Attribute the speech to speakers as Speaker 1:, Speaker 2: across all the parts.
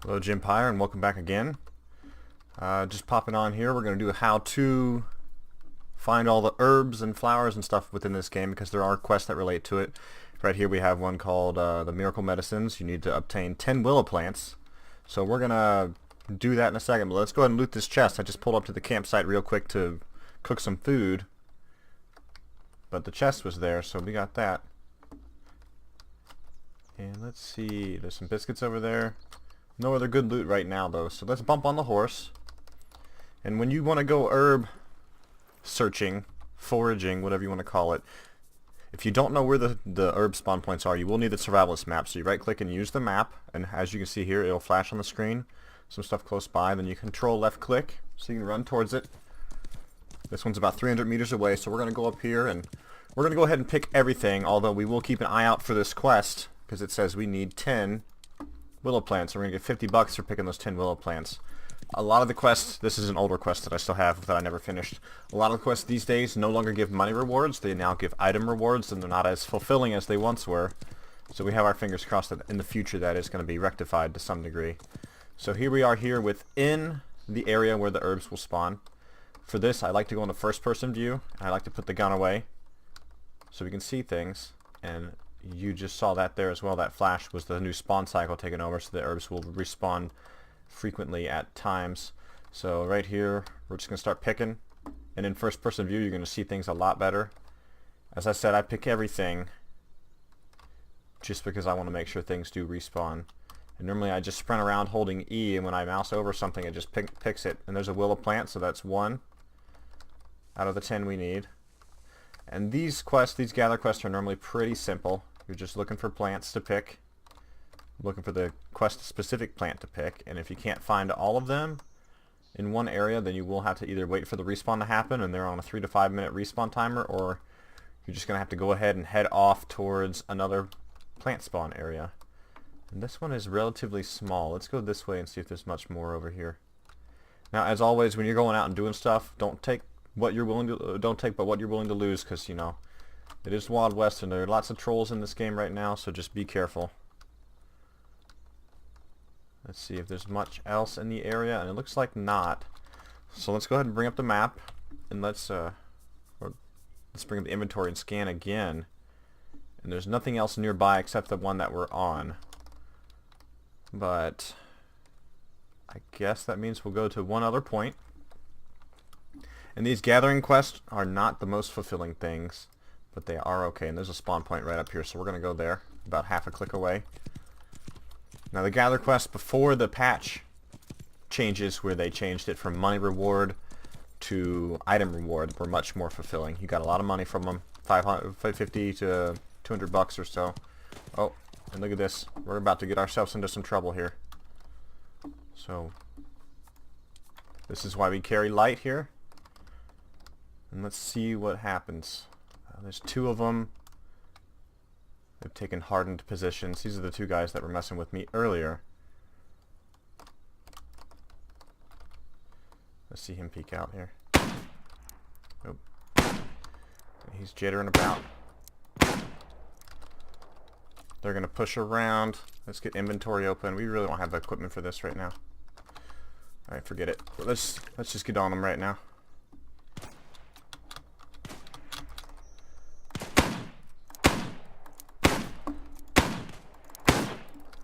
Speaker 1: Hello Gympire, and welcome back again. Just popping on here, we're going to do how to find all the herbs and flowers and stuff within this game because there are quests that relate to it. Right here we have one called the Miracle Medicines. You need to obtain 10 willow plants. So we're going to do that in a second, but let's go ahead and loot this chest. I just pulled up to the campsite real quick to cook some food, but the chest was there, so we got that. And let's see, there's some biscuits over there. No other good loot right now though, so let's bump on the horse. And when you want to go herb searching, foraging, whatever you want to call it, if you don't know where the herb spawn points are, you will need the survivalist map. So you right click and use the map, and as you can see here, it'll flash on the screen some stuff close by. Then you control left click so you can run towards it. This one's about 300 meters away, so we're going to go up here and we're going to go ahead and pick everything, although we will keep an eye out for this quest because it says we need 10 willow plants. We're going to get 50 bucks for picking those 10 willow plants. A lot of the quests, this is an older quest that I still have that I never finished. A lot of the quests these days no longer give money rewards. They now give item rewards, and they're not as fulfilling as they once were. So we have our fingers crossed that in the future that is going to be rectified to some degree. So here we are here within the area where the herbs will spawn. For this, I like to go into first person view, and I like to put the gun away so we can see things. And you just saw that there as well. That flash was the new spawn cycle taken over, so the herbs will respawn frequently at times. So right here, we're just going to start picking. And in first person view, you're going to see things a lot better. As I said, I pick everything just because I want to make sure things do respawn. And normally I just sprint around holding E, and when I mouse over something, it just picks it. And there's a willow plant, so that's 1 out of the 10 we need. And these quests, these gather quests, are normally pretty simple. You're just looking for plants to pick, looking for the quest-specific plant to pick, and if you can't find all of them in one area, then you will have to either wait for the respawn to happen, and they're on a 3 to 5 minute respawn timer, or you're just going to have to go ahead and head off towards another plant spawn area. And this one is relatively small. Let's go this way and see if there's much more over here. Now, as always, when you're going out and doing stuff, don't take what you're willing to but what you're willing to lose, because you know it is Wild West and there are lots of trolls in this game right now, so just be careful. Let's see if there's much else in the area, and it looks like not. So let's go ahead and bring up the map, and let's bring up the inventory and scan again. And there's nothing else nearby except the one that we're on. But I guess that means we'll go to one other point. And these gathering quests are not the most fulfilling things, but they are okay. And there's a spawn point right up here, so we're going to go there, about half a click away. Now the gather quests before the patch changes, where they changed it from money reward to item reward, were much more fulfilling. You got a lot of money from them, 550 to 200 bucks or so. Oh, and look at this. We're about to get ourselves into some trouble here. So this is why we carry light here. And let's see what happens. There's 2 of them. They've taken hardened positions. These are the 2 guys that were messing with me earlier. Let's see him peek out here. Nope. He's jittering about. They're going to push around. Let's get inventory open. We really don't have the equipment for this right now. Alright, forget it. Let's just get on them right now.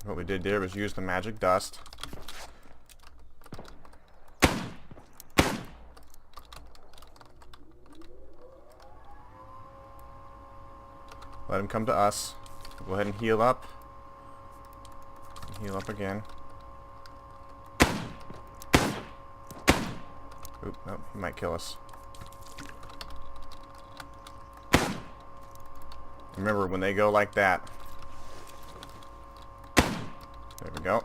Speaker 1: What we did there was use the magic dust. Let him come to us. Go ahead and heal up. Heal up again. Oop, nope, he might kill us. Remember, when they go like that, there we go.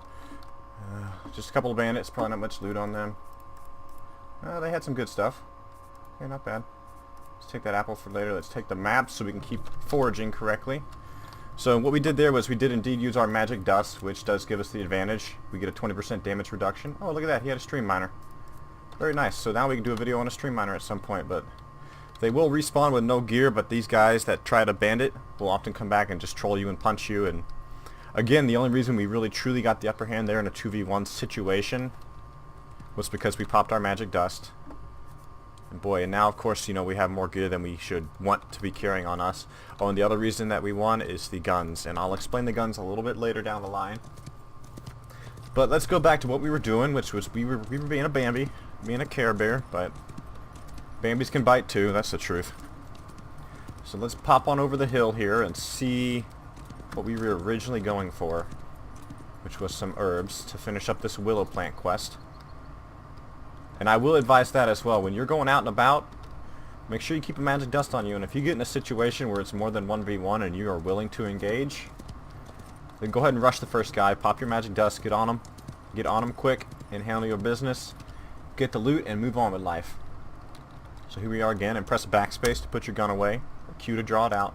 Speaker 1: Just a couple of bandits, probably not much loot on them. They had some good stuff. Okay, not bad. Let's take that apple for later. Let's take the map so we can keep foraging correctly. So what we did there was we did indeed use our magic dust, which does give us the advantage. We get a 20% damage reduction. Oh, look at that. He had a stream miner. Very nice. So now we can do a video on a stream miner at some point, but they will respawn with no gear, but these guys that try to bandit will often come back and just troll you and punch you, and Again, the only reason we really truly got the upper hand there in a 2v1 situation was because we popped our magic dust. And boy, and now of course, you know, we have more gear than we should want to be carrying on us. Oh, and the other reason that we won is the guns, and I'll explain the guns a little bit later down the line. But let's go back to what we were doing, which was we were being a Bambi, being a Care Bear, but Bambis can bite too, that's the truth. So let's pop on over the hill here and see what we were originally going for, which was some herbs to finish up this willow plant quest. And I will advise that as well. When you're going out and about, make sure you keep a magic dust on you, and if you get in a situation where it's more than 1v1 and you are willing to engage, then go ahead and rush the first guy, pop your magic dust, get on him quick, and handle your business, get the loot, and move on with life. So here we are again, and press backspace to put your gun away, or Q to draw it out.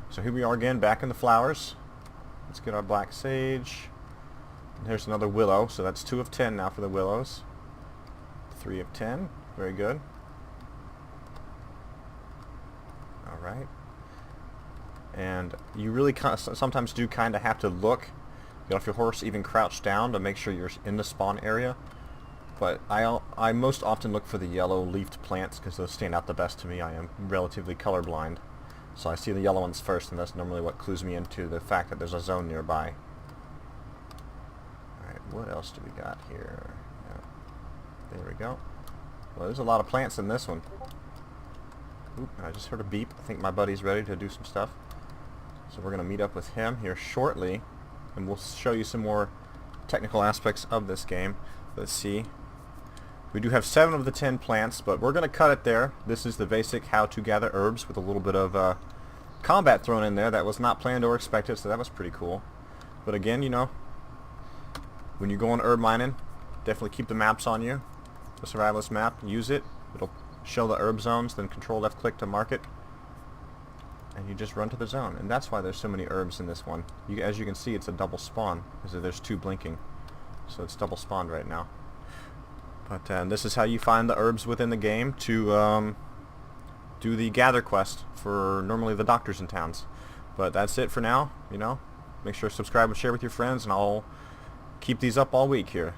Speaker 1: So here we are again, back in the flowers. Let's get our black sage. And here's another willow, so that's 2 of 10 now for the willows. 3 of 10, very good. Alright. And you really sometimes do kind of have to look, get off your horse, even crouch down to make sure you're in the spawn area. But I most often look for the yellow leafed plants because those stand out the best to me. I am relatively colorblind. So I see the yellow ones first, and that's normally what clues me into the fact that there's a zone nearby. Alright, what else do we got here? Yeah. There we go. Well, there's a lot of plants in this one. Oop, I just heard a beep. I think my buddy's ready to do some stuff. So we're going to meet up with him here shortly, and we'll show you some more technical aspects of this game. Let's see. We do have 7 of the 10 plants, but we're going to cut it there. This is the basic how to gather herbs with a little bit of combat thrown in there. That was not planned or expected, so that was pretty cool. But again, you know, when you go on herb mining, definitely keep the maps on you. The survivalist map, use it. It'll show the herb zones, then control left click to mark it. And you just run to the zone. And that's why there's so many herbs in this one. As you can see, it's a double spawn, because there's 2 blinking. So it's double spawned right now. But this is how you find the herbs within the game to do the gather quest for normally the doctors in towns. But that's it for now, you know. Make sure to subscribe and share with your friends, and I'll keep these up all week here.